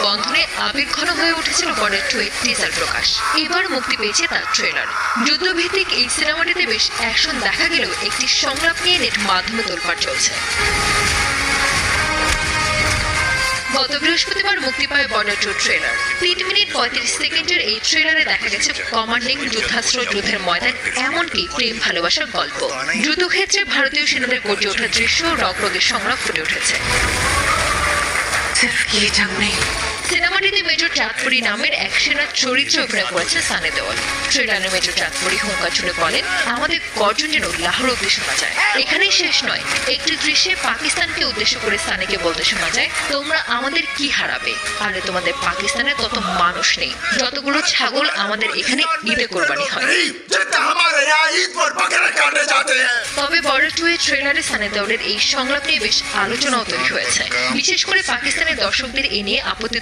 বন্ধনে আবেগঘন হয়ে উঠেছিল বর্ডার 2 এর টিজার প্রকাশ। এবার মুক্তি পেয়েছে তার ট্রেলার। যুদ্ধভিত্তিক এই সিনেমাটিতে বেশ অ্যাকশন দেখা গেলেও একটি সংলাপ নিয়ে নেট মাধ্যমে তোলপাড় চলছে। গত বৃহস্পতিবার মুক্তি পায় বর্ডার 2 ট্রেলার। 3 মিনিট 35 সেকেন্ডের এই ট্রেলারে দেখা গেছে কমান্ডিং, যুদ্ধাস্ত্র, যুদ্ধের ময়দান, এমনকি প্রেম ভালোবাসার গল্প। যুদ্ধক্ষেত্রে ভারতীয় সেনাদের গর্জে ওঠার দৃশ্য, রগরগের সংলাপ ফুটে উঠেছে। সিনেমাটিতে মেজর চাঁদপুরি নামের এক সেনার চরিত্রে অভিনয় করেছে সানি দেওয়াল। ট্রেলারে মেজর চাঁদপুরি হুঙ্কার ছুড়ে বলেন, আমাদের গর্জন যেন লাহোর অব্দি শোনা যায়। এখানেই শেষ নয়, একটি দৃশ্যে পাকিস্তানকে উদ্দেশ্য করে সানিকে বলতে শোনা যায়, তোমরা আমাদের কি হারাবে? আরে তোমাদের পাকিস্তানে তত মানুষ নেই, যতগুলো ছাগল আমাদের এখানে ঈদে কোরবানি হয়। তবে বর্ডার 2 এর ট্রেলারে সানি দেওয়ালের এই সংলাপ নিয়ে বেশ আলোচনাও তৈরি হয়েছে। বিশেষ করে পাকিস্তানের দর্শকদের এ নিয়ে আপত্তি